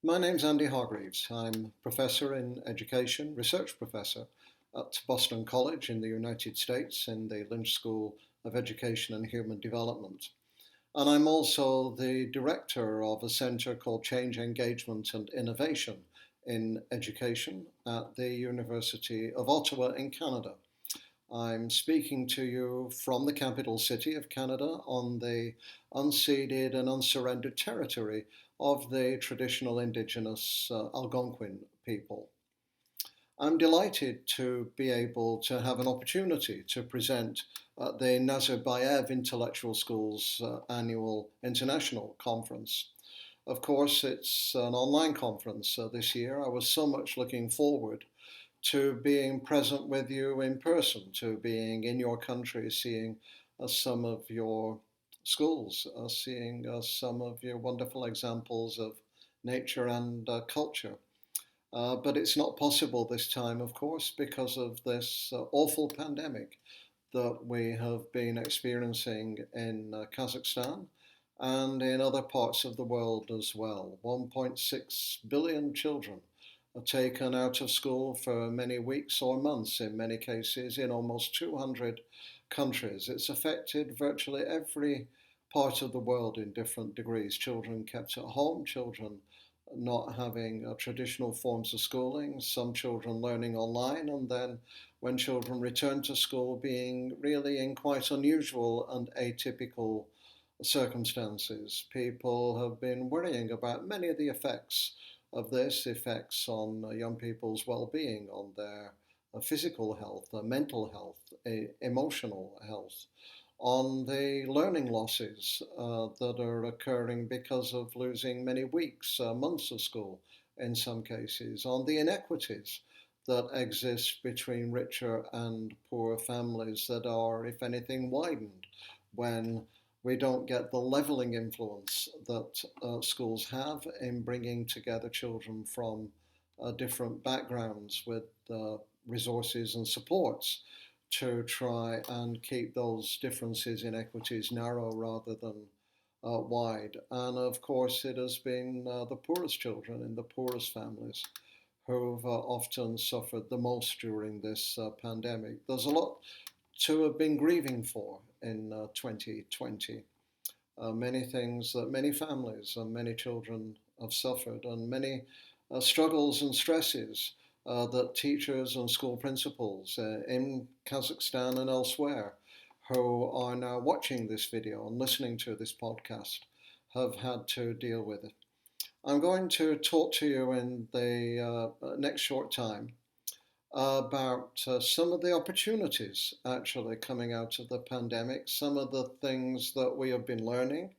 My name's Andy Hargreaves. I'm professor in education, research professor at Boston College in the United States in the Lynch School of Education and Human Development. And I'm also the director of a center called Change, Engagement and Innovation in Education at the University of Ottawa in Canada. I'm speaking to you from the capital city of Canada on the unceded and unsurrendered territory of the traditional Indigenous Algonquin people. I'm delighted to be able to have an opportunity to present at the Nazarbayev Intellectual Schools annual international conference. Of course, it's an online conference this year. I was so much looking forward to being present with you in person, to being in your country, seeing some of your schools, seeing some of your wonderful examples of nature and culture. But it's not possible this time, of course, because of this awful pandemic that we have been experiencing in Kazakhstan and in other parts of the world as well. 1.6 billion children are taken out of school for many weeks or months, in many cases, in almost 200 countries. It's affected virtually every part of the world in different degrees. Children kept at home, children not having traditional forms of schooling, some children learning online, and then when children return to school, being really in quite unusual and atypical circumstances. People have been worrying about many of the effects of this, effects on young people's well-being, on their physical health, mental health, emotional health, on the learning losses that are occurring because of losing many weeks, months of school in some cases, on the inequities that exist between richer and poorer families that are, if anything, widened when we don't get the levelling influence that schools have in bringing together children from different backgrounds with resources and supports to try and keep those differences, inequities narrow rather than wide. And of course, it has been the poorest children in the poorest families who've often suffered the most during this pandemic. There's a lot to have been grieving for in 2020. Many things that many families and many children have suffered, and many struggles and stresses that teachers and school principals in Kazakhstan and elsewhere who are now watching this video and listening to this podcast have had to deal with it. I'm going to talk to you in the next short time about some of the opportunities actually coming out of the pandemic, some of the things that we have been learning.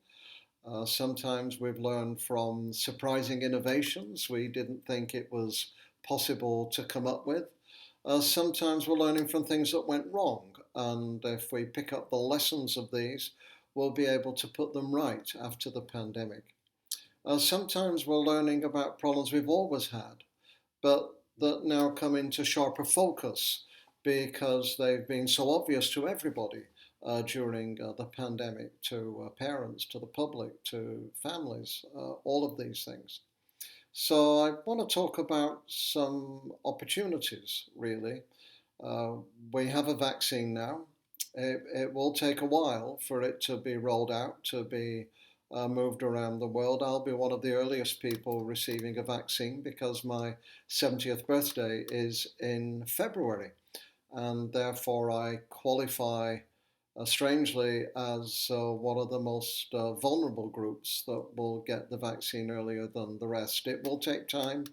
Sometimes we've learned from surprising innovations we didn't think it was possible to come up with. Sometimes we're learning from things that went wrong, and if we pick up the lessons of these, we'll be able to put them right after the pandemic. Sometimes we're learning about problems we've always had, but that now come into sharper focus because they've been so obvious to everybody during the pandemic, to parents, to the public, to families, all of these things. So I want to talk about some opportunities, really. We have a vaccine now. It will take a while for it to be rolled out, to be moved around the world. I'll be one of the earliest people receiving a vaccine because my 70th birthday is in February, and therefore I qualify strangely as one of the most vulnerable groups that will get the vaccine earlier than the rest. It will take time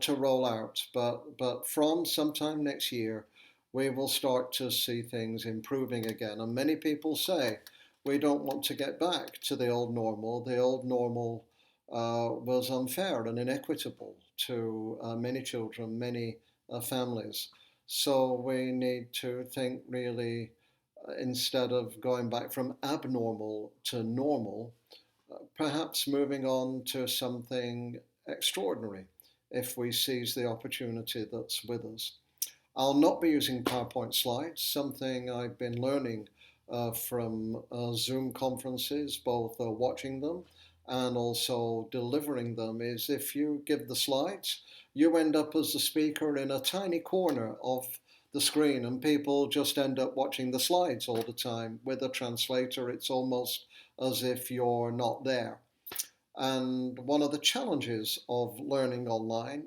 to roll out, but from sometime next year, we will start to see things improving again. And many people say, we don't want to get back to the old normal. The old normal was unfair and inequitable to many children, many families. So we need to think really, instead of going back from abnormal to normal, perhaps moving on to something extraordinary if we seize the opportunity that's with us. I'll not be using PowerPoint slides, something I've been learning from Zoom conferences, both watching them and also delivering them is if you give the slides, you end up as the speaker in a tiny corner of the screen, and people just end up watching the slides all the time. With a translator, it's almost as if you're not there. And one of the challenges of learning online,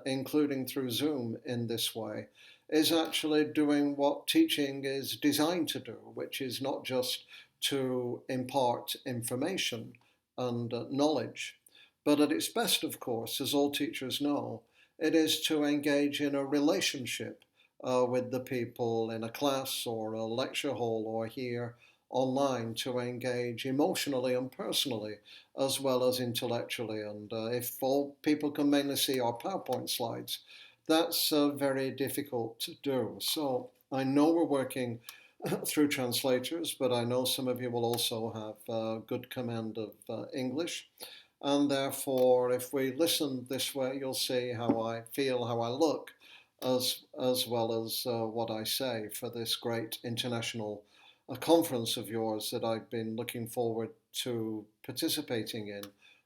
including through Zoom in this way, is actually doing what teaching is designed to do, which is not just to impart information and knowledge, but at its best, of course, as all teachers know, it is to engage in a relationship with the people in a class or a lecture hall or here online, to engage emotionally and personally as well as intellectually. And if all people can mainly see our PowerPoint slides, that's very difficult to do. So I know we're working through translators, but I know some of you will also have good command of English. And therefore, if we listen this way, you'll see how I feel, how I look, as well as what I say for this great international conference of yours that I've been looking forward to participating in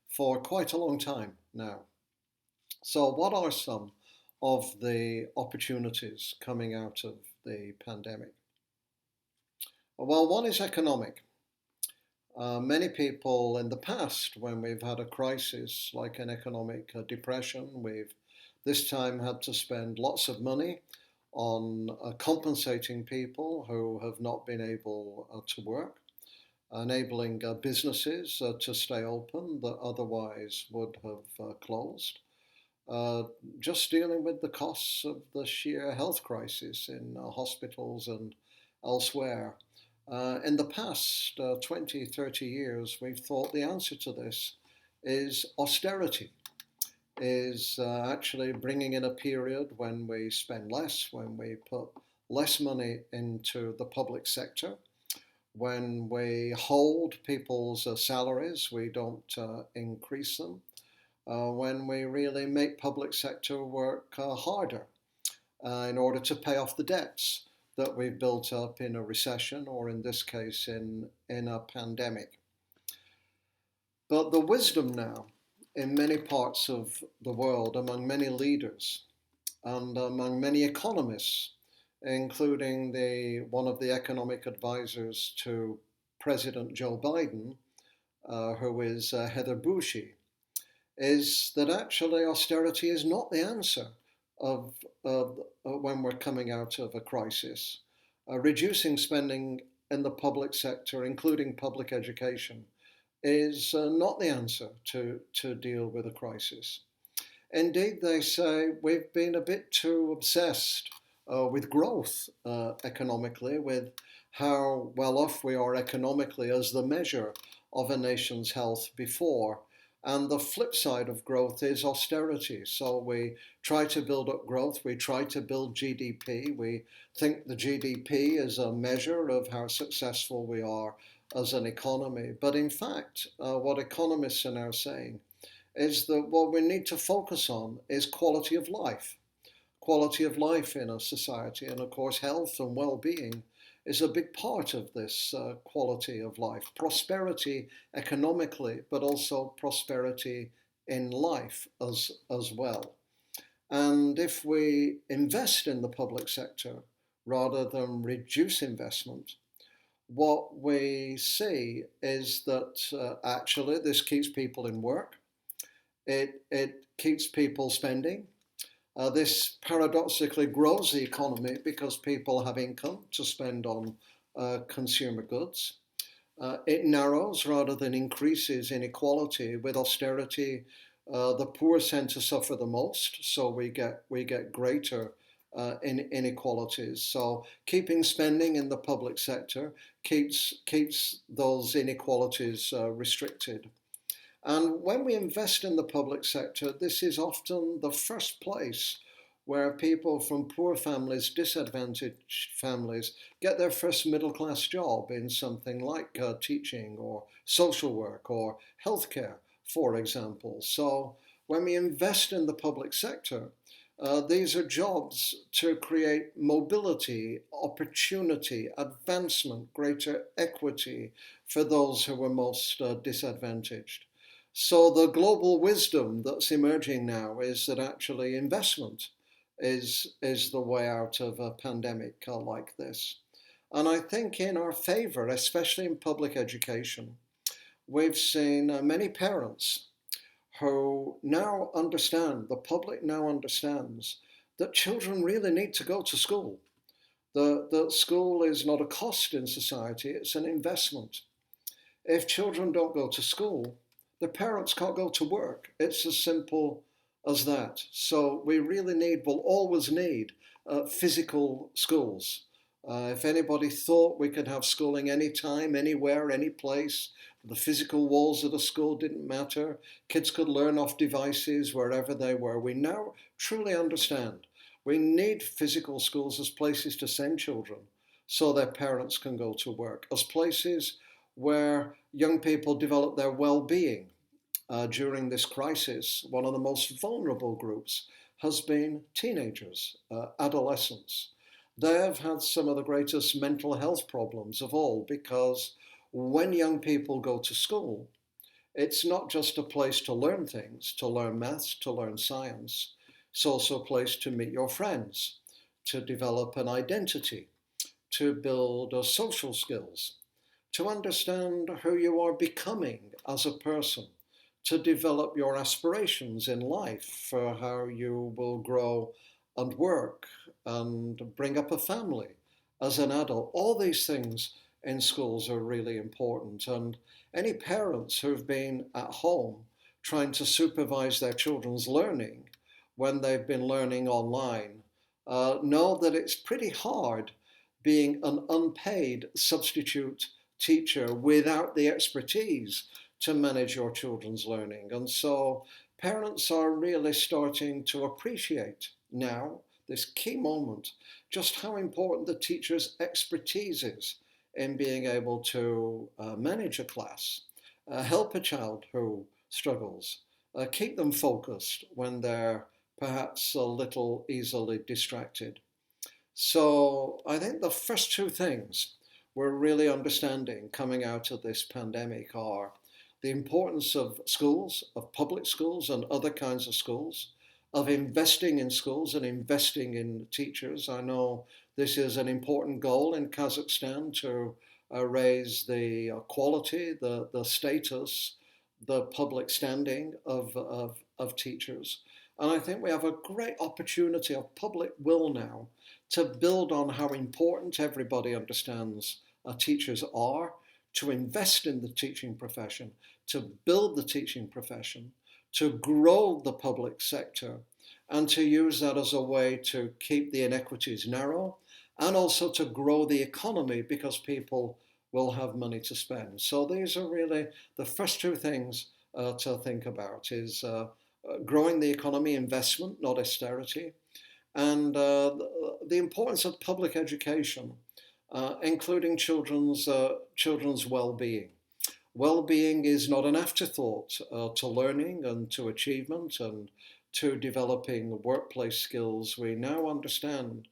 for quite a long time now. So, what are some of the opportunities coming out of the pandemic? Well, one is economic. Many people in the past, when we've had a crisis like an economic depression, we've this time had to spend lots of money on compensating people who have not been able to work, enabling businesses to stay open that otherwise would have closed, just dealing with the costs of the sheer health crisis in hospitals and elsewhere. In the past 20, 30 years, we've thought the answer to this is austerity, is actually bringing in a period when we spend less, when we put less money into the public sector, when we hold people's salaries, we don't increase them, when we really make public sector work harder in order to pay off the debts that we've built up in a recession, or in this case in a pandemic. But the wisdom now in many parts of the world, among many leaders and among many economists, including one of the economic advisors to President Joe Biden, who is Heather Bushey, is that actually austerity is not the answer of when we're coming out of a crisis. Reducing spending in the public sector, including public education, is not the answer to deal with a crisis. Indeed, they say we've been a bit too obsessed with growth economically, with how well off we are economically as the measure of a nation's health before. And the flip side of growth is austerity. So we try to build up growth, we try to build GDP. We think the GDP is a measure of how successful we are as an economy. But in fact, what economists are now saying is that what we need to focus on is quality of life. Quality of life in a society. And of course, health and well-being is a big part of this quality of life. Prosperity economically, but also prosperity in life as well. And if we invest in the public sector rather than reduce investment, what we see is that actually this keeps people in work. It keeps people spending. This paradoxically grows the economy because people have income to spend on consumer goods. It narrows rather than increases inequality. With austerity, the poor tend to suffer the most, so we get greater inequalities. So keeping spending in the public sector keeps those inequalities restricted. And when we invest in the public sector, this is often the first place where people from poor families, disadvantaged families, get their first middle-class job in something like teaching or social work or healthcare, for example. So when we invest in the public sector, these are jobs to create mobility, opportunity, advancement, greater equity for those who are most disadvantaged. So the global wisdom that's emerging now is that actually investment is the way out of a pandemic like this. And I think in our favour, especially in public education, we've seen many parents who now understand, the public now understands, that children really need to go to school. That school is not a cost in society, it's an investment. If children don't go to school, the parents can't go to work. It's as simple as that. So we really will always need physical schools. If anybody thought we could have schooling anytime, anywhere, any place, the physical walls of the school didn't matter, kids could learn off devices wherever they were, we now truly understand we need physical schools as places to send children so their parents can go to work, as places where young people develop their well-being. During this crisis, one of the most vulnerable groups has been teenagers, adolescents. They have had some of the greatest mental health problems of all because when young people go to school, it's not just a place to learn things, to learn maths, to learn science. It's also a place to meet your friends, to develop an identity, to build social skills, to understand who you are becoming as a person, to develop your aspirations in life for how you will grow and work and bring up a family as an adult. All these things in schools are really important. And any parents who've been at home trying to supervise their children's learning when they've been learning online know that it's pretty hard being an unpaid substitute teacher without the expertise to manage your children's learning. And so parents are really starting to appreciate now, this key moment, just how important the teacher's expertise is in being able to manage a class, help a child who struggles, keep them focused when they're perhaps a little easily distracted. So I think the first two things we're really understanding coming out of this pandemic are the importance of schools, of public schools and other kinds of schools, of investing in schools and investing in teachers. I know this is an important goal in Kazakhstan to raise the quality, the status, the public standing of teachers. And I think we have a great opportunity of public will now to build on how important everybody understands teachers are, to invest in the teaching profession, to build the teaching profession, to grow the public sector, and to use that as a way to keep the inequities narrow and also to grow the economy because people will have money to spend. So these are really the first two things to think about is growing the economy, investment, not austerity, and the importance of public education, including children's well-being. Well-being is not an afterthought to learning and to achievement and to developing workplace skills. We now understand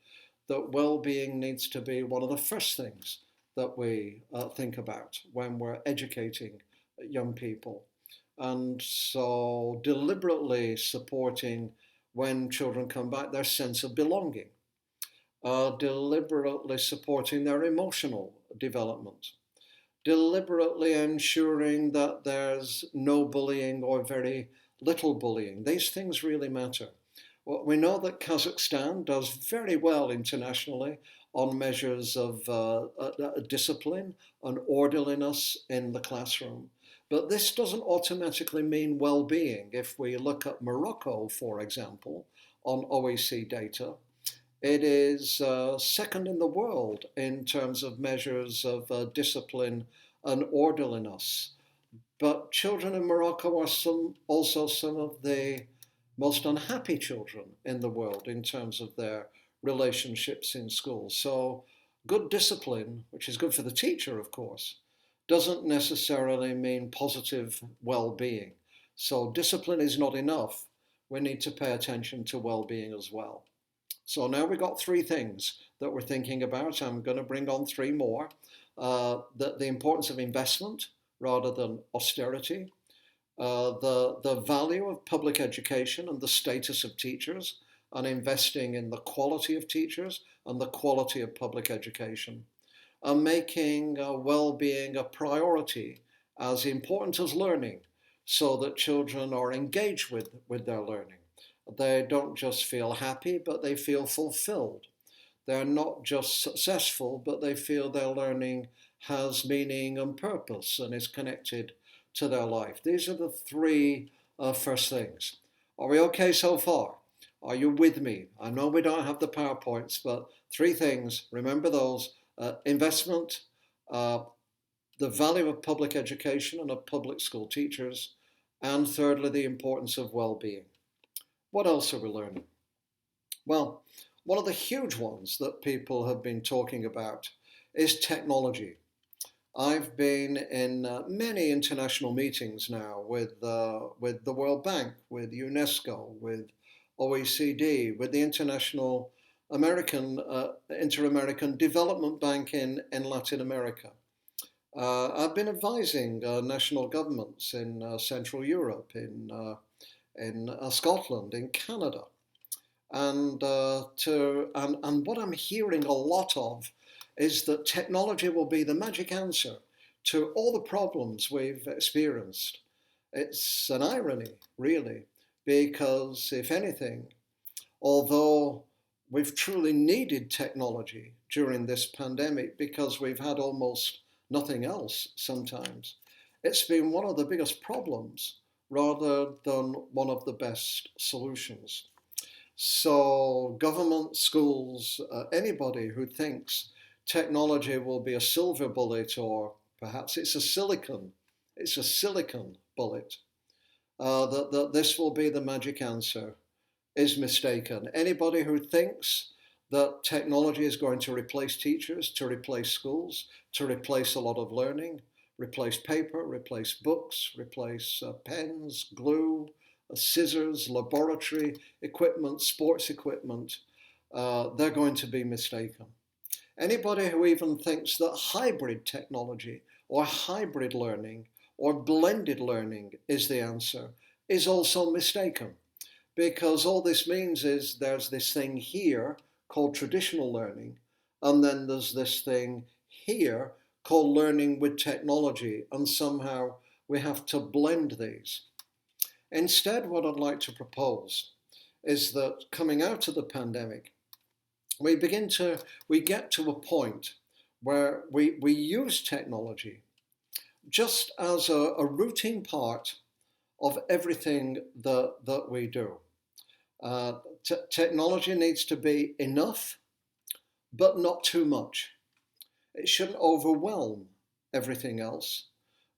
that well-being needs to be one of the first things that we think about when we're educating young people. And so deliberately supporting when children come back their sense of belonging, deliberately supporting their emotional development, deliberately ensuring that there's no bullying or very little bullying. These things really matter. Well, we know that Kazakhstan does very well internationally on measures of discipline and orderliness in the classroom. But this doesn't automatically mean well-being. If we look at Morocco, for example, on OEC data, it is second in the world in terms of measures of discipline and orderliness. But children in Morocco are also some of the most unhappy children in the world in terms of their relationships in school. So good discipline, which is good for the teacher, of course, doesn't necessarily mean positive well-being. So discipline is not enough. We need to pay attention to well-being as well. So now we've got three things that we're thinking about. I'm going to bring on three more. The importance of investment rather than austerity, the value of public education and the status of teachers, and investing in the quality of teachers and the quality of public education, and making well-being a priority as important as learning, so that children are engaged with their learning. They don't just feel happy, but they feel fulfilled. They're not just successful, but they feel their learning has meaning and purpose and is connected to their life. These are the three first things. Are we okay so far? Are you with me? I know we don't have the PowerPoints, but three things, remember those: investment, the value of public education and of public school teachers, and thirdly, the importance of well-being. What else are we learning? Well, one of the huge ones that people have been talking about is technology. I've been in many international meetings now with the World Bank, with UNESCO, with OECD, with the Inter-American Development Bank in Latin America. I've been advising national governments in Central Europe, in Scotland, in Canada. And what I'm hearing a lot of is that technology will be the magic answer to all the problems we've experienced. It's an irony, really, because if anything, although we've truly needed technology during this pandemic because we've had almost nothing else sometimes, it's been one of the biggest problems rather than one of the best solutions. So government, schools, anybody who thinks technology will be a silver bullet, or perhaps it's a silicon bullet, that this will be the magic answer, is mistaken. Anybody who thinks that technology is going to replace teachers, to replace schools, to replace a lot of learning, replace paper, replace books, replace pens, glue, scissors, laboratory equipment, sports equipment, they're going to be mistaken. Anybody who even thinks that hybrid technology or hybrid learning or blended learning is the answer is also mistaken, because all this means is there's this thing here called traditional learning, and then there's this thing here called learning with technology, and somehow we have to blend these. Instead, what I'd like to propose is that coming out of the pandemic, we get to a point where we use technology just as a routine part of everything that we do. Technology needs to be enough, but not too much. It shouldn't overwhelm everything else,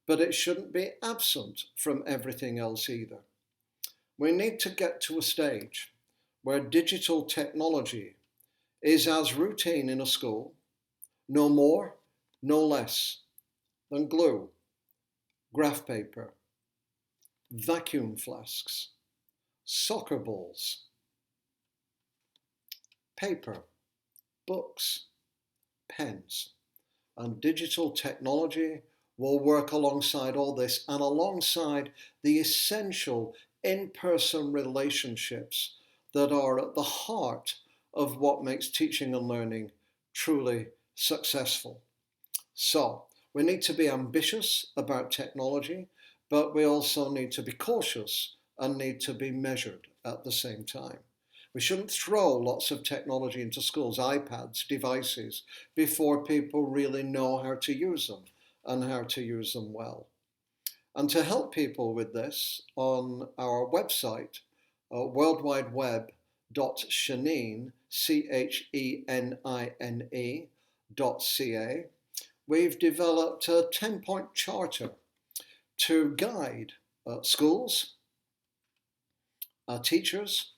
but it shouldn't be absent from everything else either. We need to get to a stage where digital technology is as routine in a school, no more, no less, than glue, graph paper, vacuum flasks, soccer balls, paper, books, pens. And digital technology will work alongside all this and alongside the essential in-person relationships that are at the heart of what makes teaching and learning truly successful. So we need to be ambitious about technology, but we also need to be cautious and need to be measured at the same time. We shouldn't throw lots of technology into schools, iPads, devices, before people really know how to use them and how to use them well. And to help people with this, on our website, worldwideweb.chenine, CHENINE.ca, we've developed a 10-point charter to guide schools, teachers,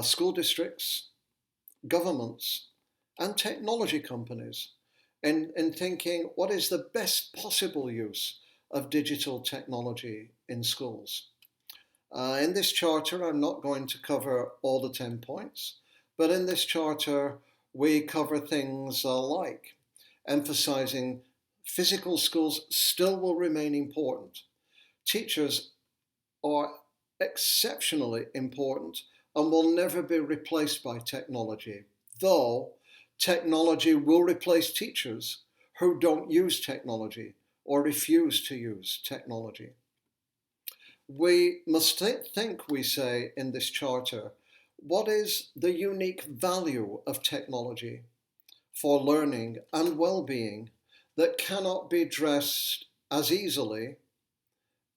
school districts, governments, and technology companies in thinking what is the best possible use of digital technology in schools. In this charter, I'm not going to cover all the 10 points, but in this charter, we cover things like emphasizing physical schools still will remain important. Teachers are exceptionally important and will never be replaced by technology, though technology will replace teachers who don't use technology or refuse to use technology. We must think, we say in this charter, what is the unique value of technology for learning and well-being that cannot be addressed as easily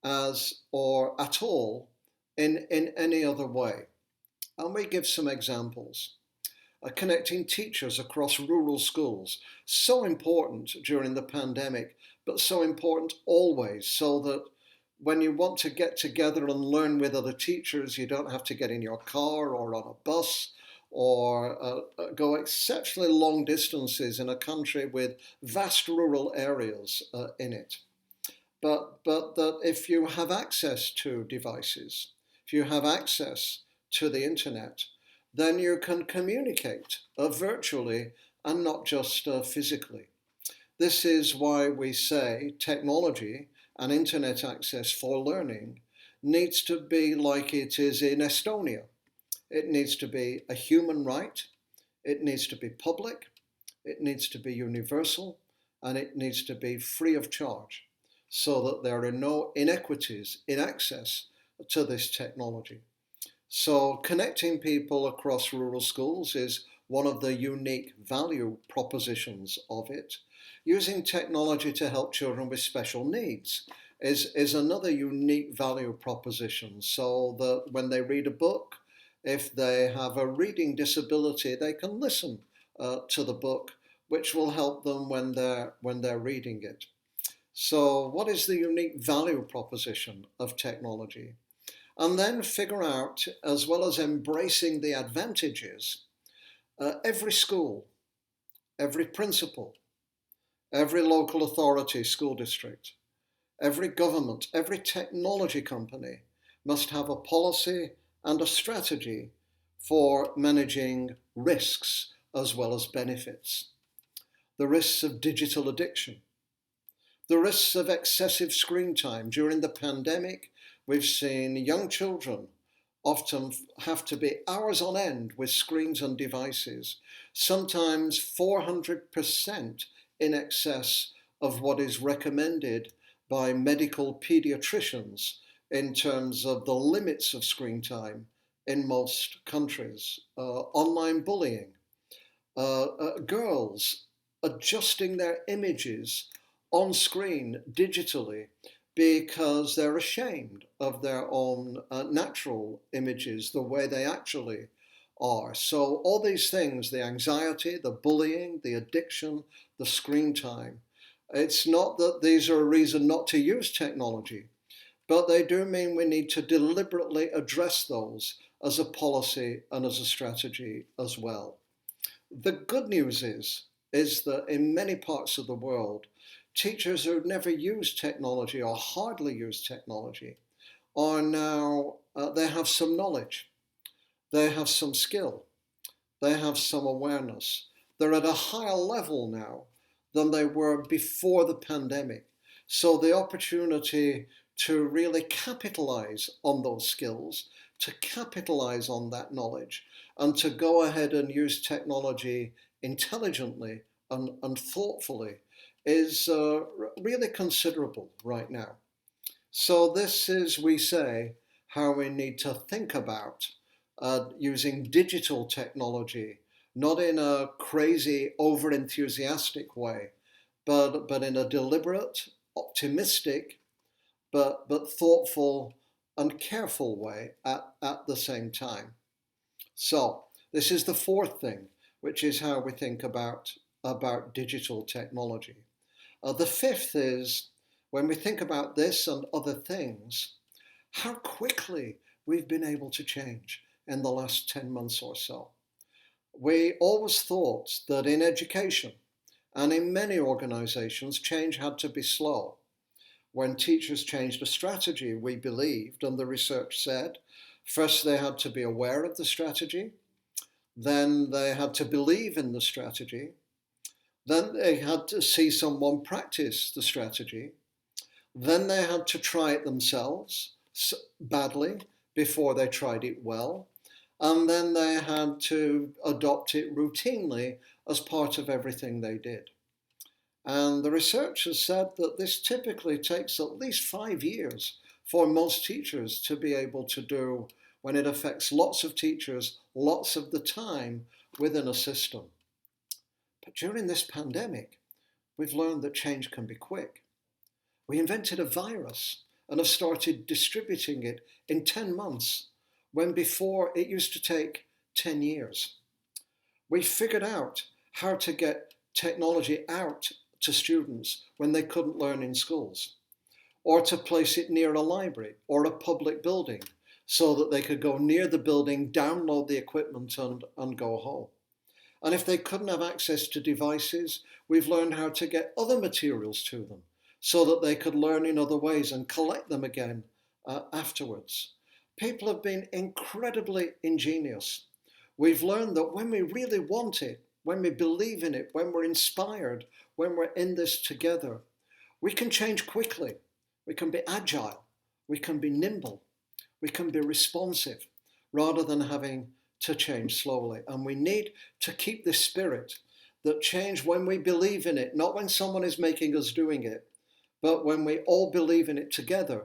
as or at all in any other way. And we give some examples. Connecting teachers across rural schools, so important during the pandemic, but so important always, so that when you want to get together and learn with other teachers, you don't have to get in your car or on a bus or go exceptionally long distances in a country with vast rural areas in it. But that if you have access to devices, if you have access to the internet, then you can communicate virtually and not just physically. This is why we say technology and internet access for learning needs to be like it is in Estonia. It needs to be a human right, it needs to be public, it needs to be universal, and it needs to be free of charge so that there are no inequities in access to this technology. So connecting people across rural schools is one of the unique value propositions of it. Using technology to help children with special needs is another unique value proposition, so that when they read a book, if they have a reading disability, they can listen to the book, which will help them when they're reading it. So what is the unique value proposition of technology? And then figure out, as well as embracing the advantages, every school, every principal, every local authority, school district, every government, every technology company must have a policy and a strategy for managing risks as well as benefits. The risks of digital addiction, the risks of excessive screen time. During the pandemic, we've seen young children often have to be hours on end with screens and devices, sometimes 400% in excess of what is recommended by medical pediatricians in terms of the limits of screen time in most countries. Online bullying, girls adjusting their images on screen digitally because they're ashamed of their own natural images, the way they actually are. So all these things, the anxiety, the bullying, the addiction, the screen time, it's not that these are a reason not to use technology, but they do mean we need to deliberately address those as a policy and as a strategy as well. The good news is that in many parts of the world, teachers who never used technology or hardly used technology are now, they have some knowledge, they have some skill, they have some awareness. They're at a higher level now than they were before the pandemic. So the opportunity to really capitalize on those skills, to capitalize on that knowledge, and to go ahead and use technology intelligently and thoughtfully is really considerable right now. So this is, we say, how we need to think about using digital technology, not in a crazy, over-enthusiastic way, but in a deliberate, optimistic, but thoughtful and careful way at the same time. So this is the fourth thing, which is how we think about digital technology. The fifth is, when we think about this and other things, how quickly we've been able to change in the last 10 months or so. We always thought that in education and in many organizations, change had to be slow. When teachers changed a strategy, we believed, and the research said, first they had to be aware of the strategy, then they had to believe in the strategy, then they had to see someone practice the strategy, Then they had to try it themselves badly before they tried it well. And then they had to adopt it routinely as part of everything they did. And the researchers said that this typically takes at least 5 years for most teachers to be able to do when it affects lots of teachers, lots of the time within a system. But during this pandemic, we've learned that change can be quick. We invented a virus and have started distributing it in 10 months, when before it used to take 10 years. We figured out how to get technology out to students when they couldn't learn in schools, or to place it near a library or a public building so that they could go near the building, download the equipment and go home. And if they couldn't have access to devices, we've learned how to get other materials to them so that they could learn in other ways and collect them again afterwards. People have been incredibly ingenious. We've learned that when we really want it, when we believe in it, when we're inspired, when we're in this together, we can change quickly. We can be agile. We can be nimble. We can be responsive rather than having to change slowly. And we need to keep this spirit that change when we believe in it, not when someone is making us doing it, but when we all believe in it together,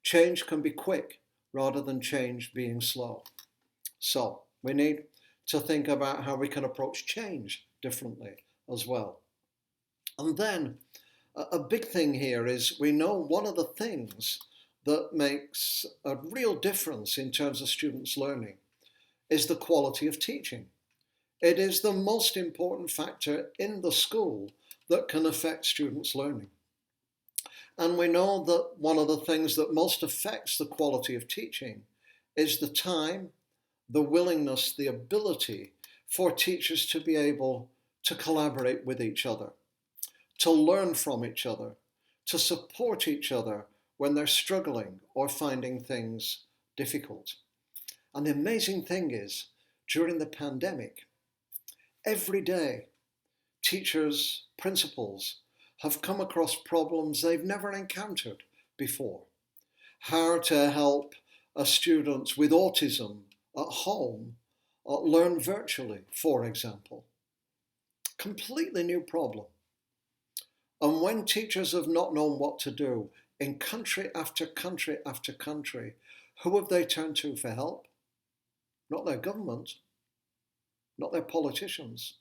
change can be quick rather than change being slow. So we need to think about how we can approach change differently as well. And then a big thing here is we know one of the things that makes a real difference in terms of students' learning is the quality of teaching. It is the most important factor in the school that can affect students' learning. And we know that one of the things that most affects the quality of teaching is the time, the willingness, the ability for teachers to be able to collaborate with each other, to learn from each other, to support each other when they're struggling or finding things difficult. And the amazing thing is, during the pandemic, every day, teachers, principals have come across problems they've never encountered before. How to help students with autism at home learn virtually, for example. Completely new problem. And when teachers have not known what to do in country after country after country, who have they turned to for help? Not their government, not their politicians.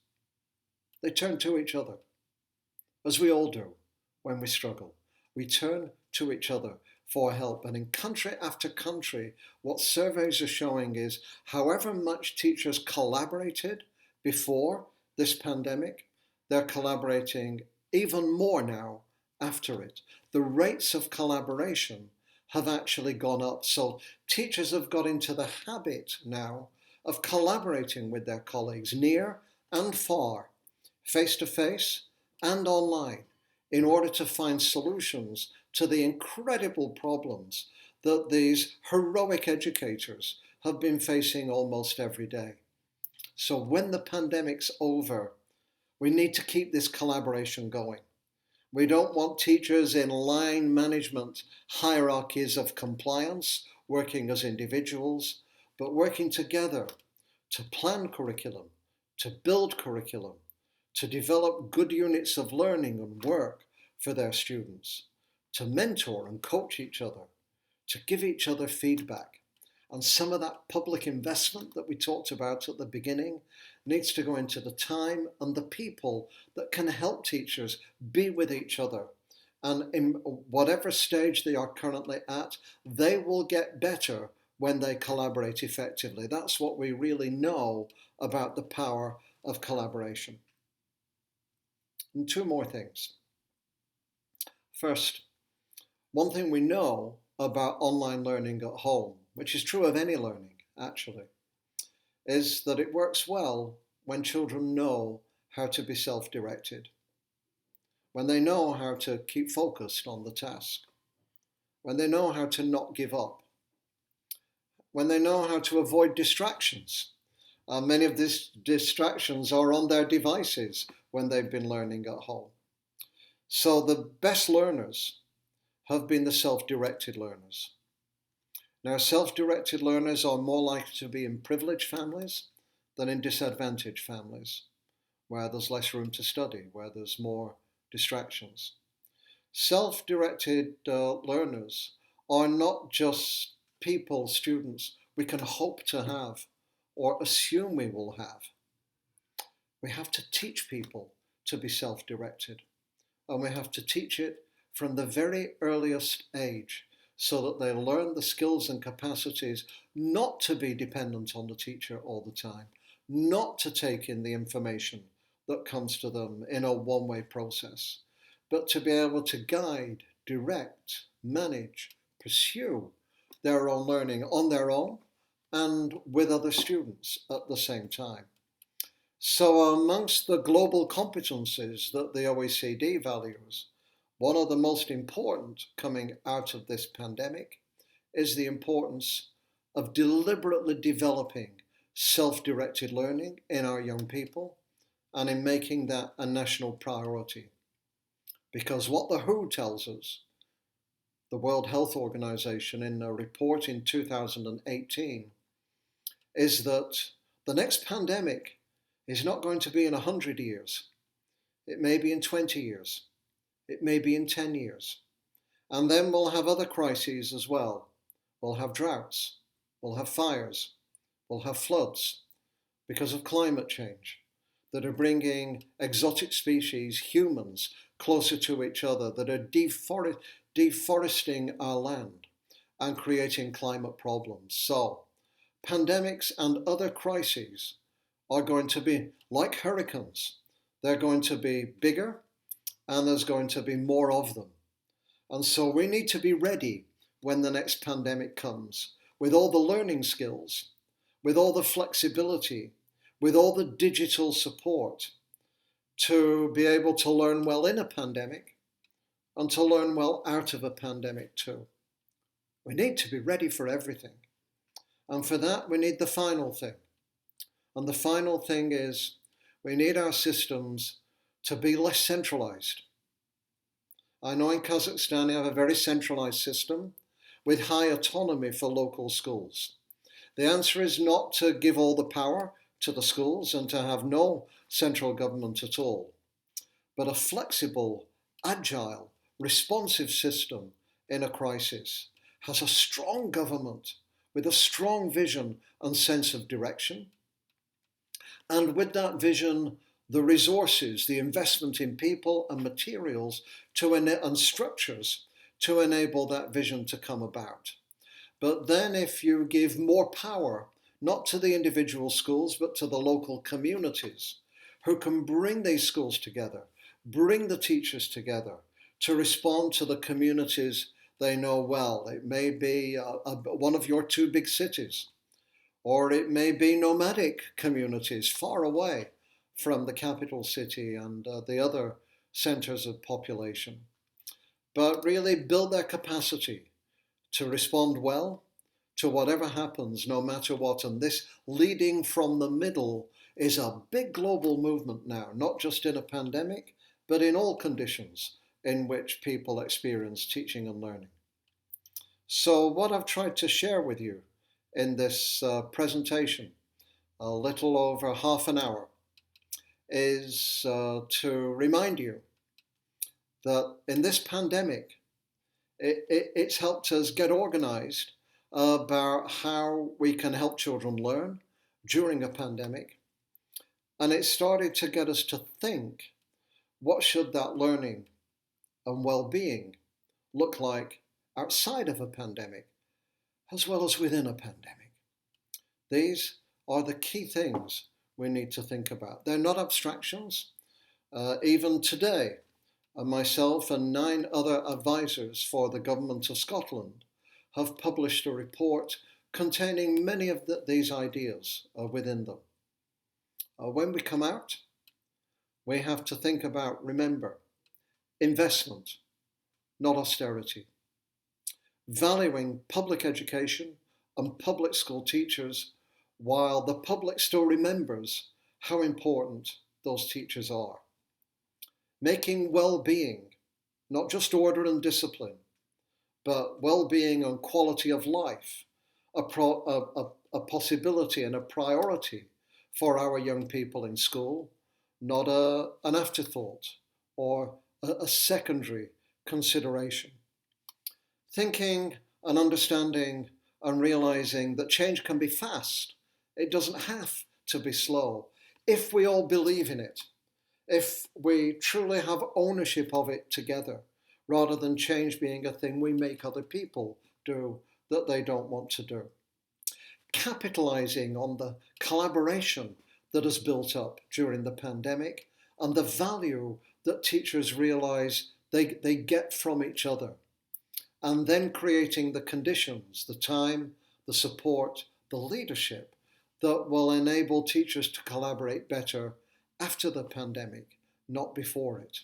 They turn to each other, as we all do when we struggle. We turn to each other for help. And in country after country, what surveys are showing is however much teachers collaborated before this pandemic, they're collaborating even more now after it. The rates of collaboration have actually gone up. So teachers have got into the habit now of collaborating with their colleagues near and far, face to face and online, in order to find solutions to the incredible problems that these heroic educators have been facing almost every day. So when the pandemic's over, we need to keep this collaboration going. We don't want teachers in line management hierarchies of compliance, working as individuals, but working together to plan curriculum, to build curriculum, to develop good units of learning and work for their students, to mentor and coach each other, to give each other feedback. And some of that public investment that we talked about at the beginning needs to go into the time and the people that can help teachers be with each other. And in whatever stage they are currently at, they will get better when they collaborate effectively. That's what we really know about the power of collaboration. And two more things. First, one thing we know about online learning at home, which is true of any learning actually, is that it works well when children know how to be self-directed, when they know how to keep focused on the task, when they know how to not give up, when they know how to avoid distractions. Many of these distractions are on their devices when they've been learning at home. So the best learners have been the self-directed learners. Now, self-directed learners are more likely to be in privileged families than in disadvantaged families, where there's less room to study, where there's more distractions. Self-directed learners are not just people, students, we can hope to have or assume we will have. We have to teach people to be self-directed, and we have to teach it from the very earliest age so that they learn the skills and capacities not to be dependent on the teacher all the time, not to take in the information that comes to them in a one-way process, but to be able to guide, direct, manage, pursue their own learning on their own and with other students at the same time. So amongst the global competencies that the OECD values, one of the most important coming out of this pandemic is the importance of deliberately developing self-directed learning in our young people and in making that a national priority. Because what the WHO tells us, the World Health Organization, in a report in 2018, is that the next pandemic is not going to be in 100 years. It may be in 20 years. It may be in 10 years. And then we'll have other crises as well. We'll have droughts. We'll have fires. We'll have floods because of climate change that are bringing exotic species, humans, closer to each other, that are deforesting our land and creating climate problems. So, pandemics and other crises are going to be like hurricanes. They're going to be bigger and there's going to be more of them. And so we need to be ready when the next pandemic comes with all the learning skills, with all the flexibility, with all the digital support to be able to learn well in a pandemic and to learn well out of a pandemic too. We need to be ready for everything. And for that, we need the final thing. And the final thing is we need our systems to be less centralized. I know in Kazakhstan you have a very centralized system with high autonomy for local schools. The answer is not to give all the power to the schools and to have no central government at all, but a flexible, agile, responsive system in a crisis has a strong government with a strong vision and sense of direction. And with that vision, the resources, the investment in people and materials and structures to enable that vision to come about. But then if you give more power, not to the individual schools, but to the local communities who can bring these schools together, bring the teachers together to respond to the communities they know well. It may be one of your two big cities, or it may be nomadic communities far away from the capital city and the other centres of population. But really build their capacity to respond well to whatever happens, no matter what. And this leading from the middle is a big global movement now, not just in a pandemic, but in all conditions in which people experience teaching and learning. So what I've tried to share with you in this presentation, a little over half an hour, is to remind you that in this pandemic, it's helped us get organized about how we can help children learn during a pandemic. And it started to get us to think, what should that learning and well-being look like outside of a pandemic, as well as within a pandemic? These are the key things we need to think about. They're not abstractions. Even today, myself and 9 other advisors for the Government of Scotland have published a report containing many of these ideas within them. When we come out, we have to think about, remember, investment, not austerity. Valuing public education and public school teachers while the public still remembers how important those teachers are. Making well-being, not just order and discipline, but well-being and quality of life, a possibility and a priority for our young people in school, not an afterthought or a secondary consideration. Thinking and understanding and realizing that change can be fast. It doesn't have to be slow. If we all believe in it, if we truly have ownership of it together, rather than change being a thing we make other people do that they don't want to do. Capitalizing on the collaboration that has built up during the pandemic and the value that teachers realize they get from each other. And then creating the conditions, the time, the support, the leadership that will enable teachers to collaborate better after the pandemic, not before it.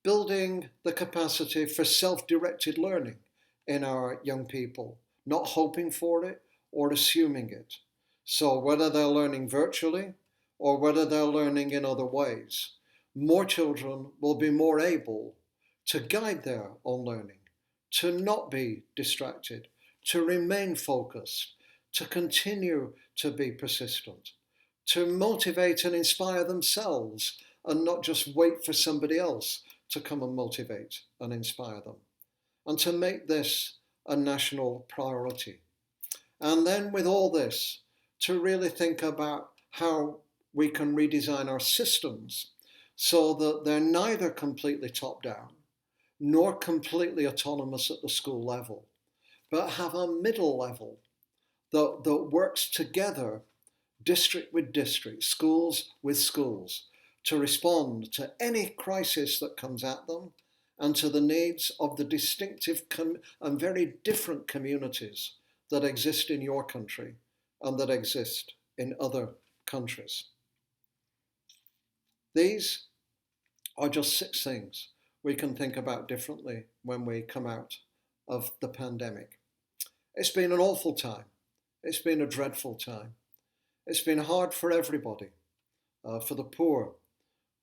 Building the capacity for self-directed learning in our young people, not hoping for it or assuming it. So whether they're learning virtually or whether they're learning in other ways, more children will be more able to guide their own learning, to not be distracted, to remain focused, to continue to be persistent, to motivate and inspire themselves and not just wait for somebody else to come and motivate and inspire them, and to make this a national priority. And then with all this, to really think about how we can redesign our systems so that they're neither completely top-down nor completely autonomous at the school level, but have a middle level that works together, district with district, schools with schools, to respond to any crisis that comes at them and to the needs of the distinctive and very different communities that exist in your country and that exist in other countries. These are just 6 things we can think about differently when we come out of the pandemic. It's been an awful time. It's been a dreadful time. It's been hard for everybody, for the poor,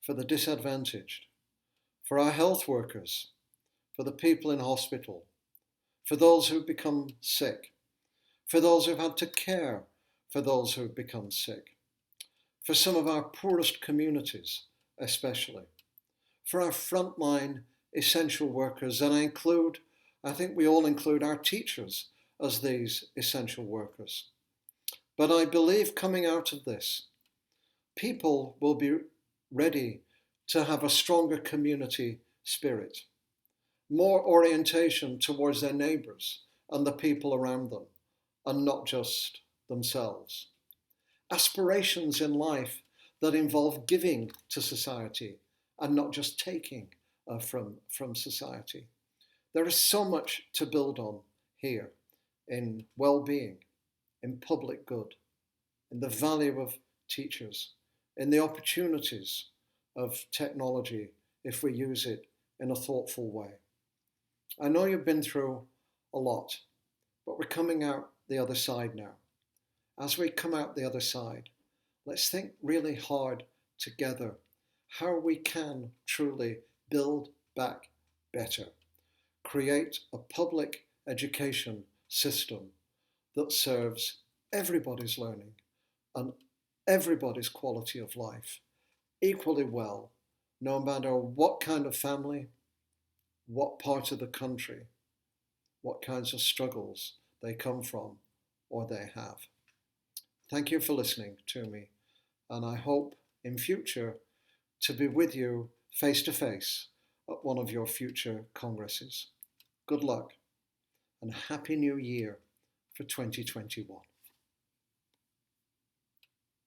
for the disadvantaged, for our health workers, for the people in hospital, for those who've become sick, for those who've had to care for those who've become sick, for some of our poorest communities especially, for our frontline essential workers, and I think we all include our teachers as these essential workers. But I believe coming out of this, people will be ready to have a stronger community spirit, more orientation towards their neighbours and the people around them, and not just themselves. Aspirations in life that involve giving to society and not just taking from society. There is so much to build on here in well-being, in public good, in the value of teachers, in the opportunities of technology if we use it in a thoughtful way. I know you've been through a lot, but we're coming out the other side now. As we come out the other side, let's think really hard together how we can truly build back better, create a public education system that serves everybody's learning and everybody's quality of life equally well, no matter what kind of family, what part of the country, what kinds of struggles they come from or they have. Thank you for listening to me, and I hope in future to be with you face to face at one of your future congresses. Good luck and Happy New Year for 2021.